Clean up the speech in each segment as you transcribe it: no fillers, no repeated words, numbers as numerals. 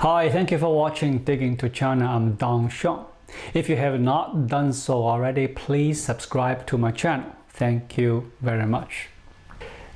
Hi, thank you for watching Digging to China. I'm Dong Xiong. If you have not done so already, please subscribe to my channel. Thank you very much.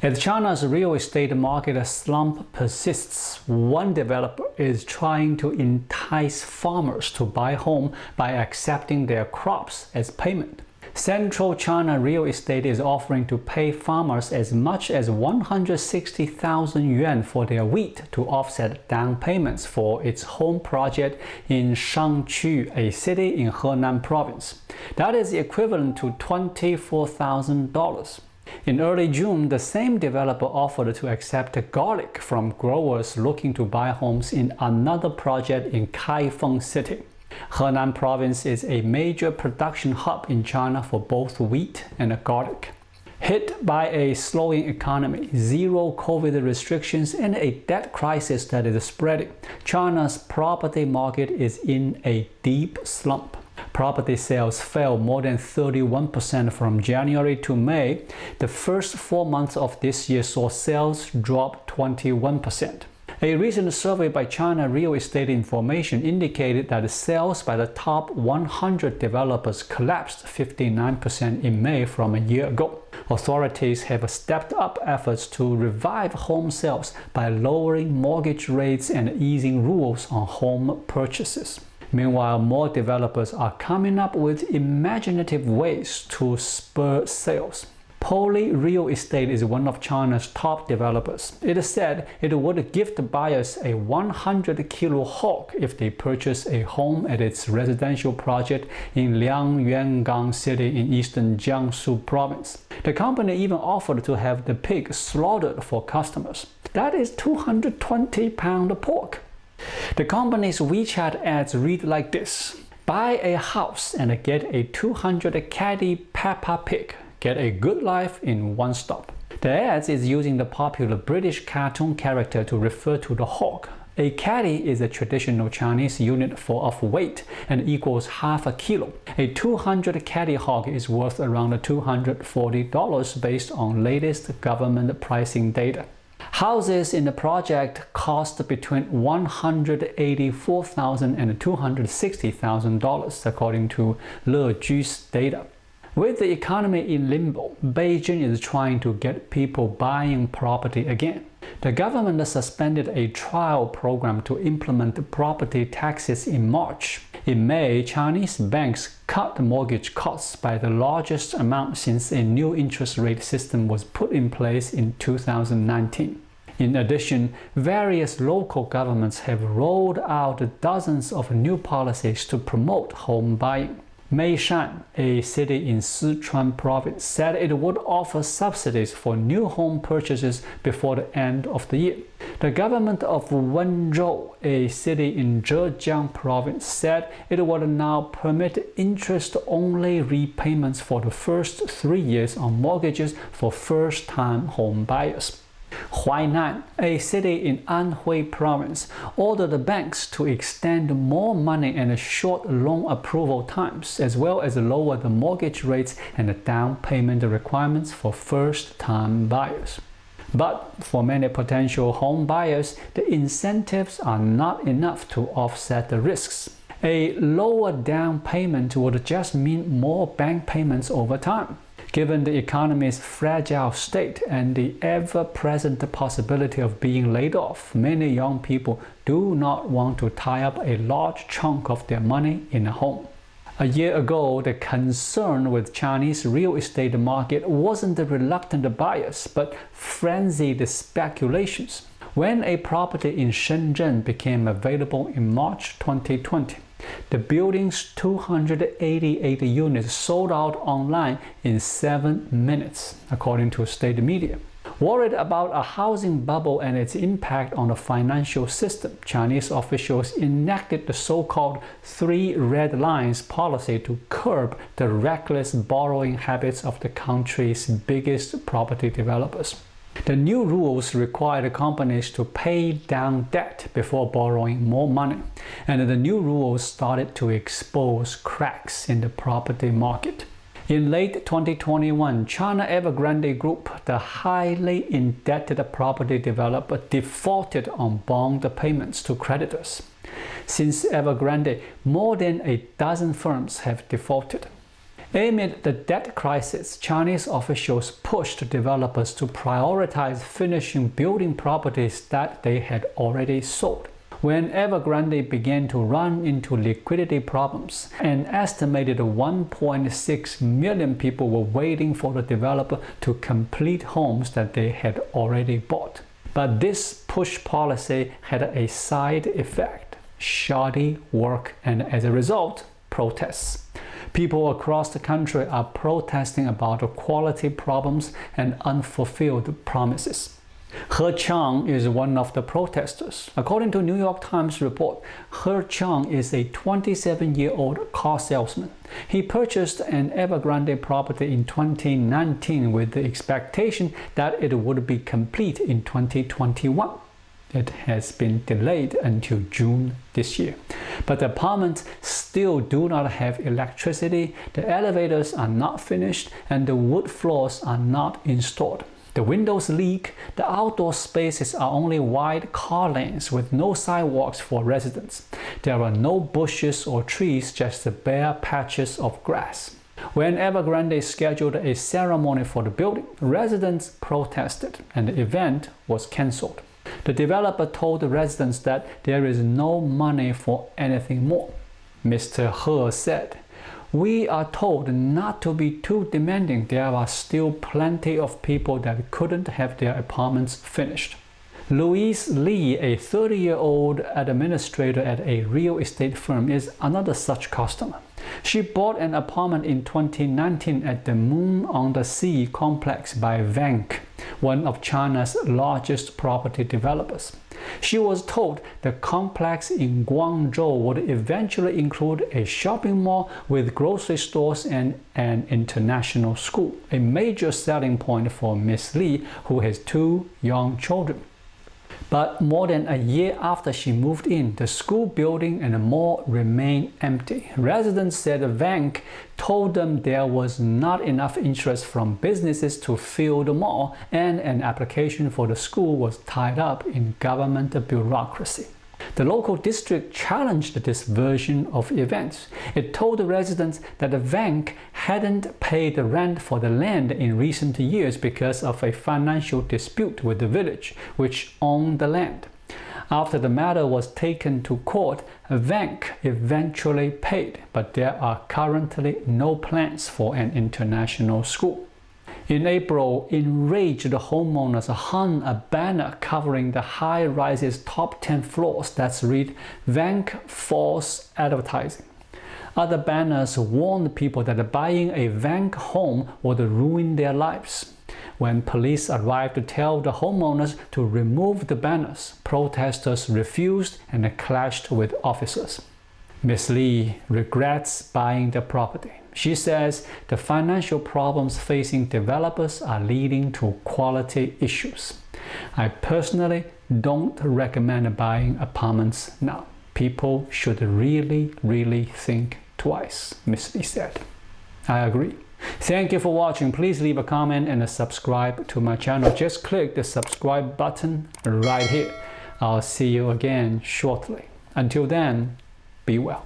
As China's real estate market slump persists, one developer is trying to entice farmers to buy home by accepting their crops as payment. Central China Real Estate is offering to pay farmers as much as 160,000 yuan for their wheat to offset down payments for its home project in Shangqiu, a city in Henan province. That is equivalent to $24,000. In early June, the same developer offered to accept garlic from growers looking to buy homes in another project in Kaifeng city. Henan province is a major production hub in China for both wheat and garlic. Hit by a slowing economy, zero COVID restrictions, and a debt crisis that is spreading, China's property market is in a deep slump. Property sales fell more than 31% from January to May. The first 4 months of this year saw sales drop 21%. A recent survey by China Real Estate Information indicated that sales by the top 100 developers collapsed 59% in May from a year ago. Authorities have stepped up efforts to revive home sales by lowering mortgage rates and easing rules on home purchases. Meanwhile, more developers are coming up with imaginative ways to spur sales. Poly Real Estate is one of China's top developers. It said it would gift buyers a 100-kilo hog if they purchase a home at its residential project in Liangyuangang city in eastern Jiangsu province. The company even offered to have the pig slaughtered for customers. That is 220-pound pork. The company's WeChat ads read like this: buy a house and get a 200-caddy Peppa Pig. Get a good life in one stop. The ads is using the popular British cartoon character to refer to the hog. A caddy is a traditional Chinese unit of weight and equals half a kilo. A 200 caddy hog is worth around $240 based on latest government pricing data. Houses in the project cost between $184,000 and $260,000 according to Leju's data. With the economy in limbo, Beijing is trying to get people buying property again. The government suspended a trial program to implement property taxes in March. In May, Chinese banks cut mortgage costs by the largest amount since a new interest rate system was put in place in 2019. In addition, various local governments have rolled out dozens of new policies to promote home buying. Meishan, a city in Sichuan province, said it would offer subsidies for new home purchases before the end of the year. The government of Wenzhou, a city in Zhejiang province, said it would now permit interest-only repayments for the first 3 years on mortgages for first-time home buyers. Henan, a city in Anhui province, ordered the banks to extend more money and short loan approval times, as well as lower the mortgage rates and the down payment requirements for first-time buyers. But for many potential home buyers, the incentives are not enough to offset the risks. A lower down payment would just mean more bank payments over time. Given the economy's fragile state and the ever-present possibility of being laid off, many young people do not want to tie up a large chunk of their money in a home. A year ago, the concern with Chinese real estate market wasn't the reluctant buyers, but frenzied speculations. When a property in Shenzhen became available in March 2020, the building's 288 units sold out online in 7 minutes, according to state media. Worried about a housing bubble and its impact on the financial system, Chinese officials enacted the so-called 3 red lines policy to curb the reckless borrowing habits of the country's biggest property developers. The new rules required companies to pay down debt before borrowing more money, and the new rules started to expose cracks in the property market. In late 2021, China Evergrande Group, the highly indebted property developer, defaulted on bond payments to creditors. Since Evergrande, more than a dozen firms have defaulted. Amid the debt crisis, Chinese officials pushed developers to prioritize finishing building properties that they had already sold. When Evergrande began to run into liquidity problems, an estimated 1.6 million people were waiting for the developer to complete homes that they had already bought. But this push policy had a side effect: shoddy work, and as a result, protests. People across the country are protesting about quality problems and unfulfilled promises. He Chang is one of the protesters. According to New York Times report, He Chang is a 27-year-old car salesman. He purchased an Evergrande property in 2019 with the expectation that it would be complete in 2021. It has been delayed until June this year. But the apartments still do not have electricity, the elevators are not finished, and the wood floors are not installed. The windows leak, the outdoor spaces are only wide car lanes with no sidewalks for residents. There are no bushes or trees, just bare patches of grass. When Evergrande scheduled a ceremony for the building, residents protested and the event was cancelled. The developer told the residents that there is no money for anything more. Mr. He said, "We are told not to be too demanding. There are still plenty of people that couldn't have their apartments finished." Louise Lee, a 30-year-old administrator at a real estate firm, is another such customer. She bought an apartment in 2019 at the Moon on the Sea complex by Vanke, one of China's largest property developers. She was told the complex in Guangzhou would eventually include a shopping mall with grocery stores and an international school, a major selling point for Miss Lee, who has 2 young children. But more than a year after she moved in, the school building and the mall remained empty. Residents said Vanke told them there was not enough interest from businesses to fill the mall, and an application for the school was tied up in government bureaucracy. The local district challenged this version of events. It told the residents that the Vanke hadn't paid the rent for the land in recent years because of a financial dispute with the village, which owned the land. After the matter was taken to court, Vanke eventually paid, but there are currently no plans for an international school. In April, enraged homeowners hung a banner covering the high-rise's top 10 floors that read "Vanke False Advertising." Other banners warned people that buying a Vanke home would ruin their lives. When police arrived to tell the homeowners to remove the banners, protesters refused and clashed with officers. Ms. Lee regrets buying the property. She says the financial problems facing developers are leading to quality issues. "I personally don't recommend buying apartments now. People should really think twice," Ms. Lee said. I agree. Thank you for watching. Please leave a comment and subscribe to my channel. Just click the subscribe button right here. I'll see you again shortly. Until then, be well.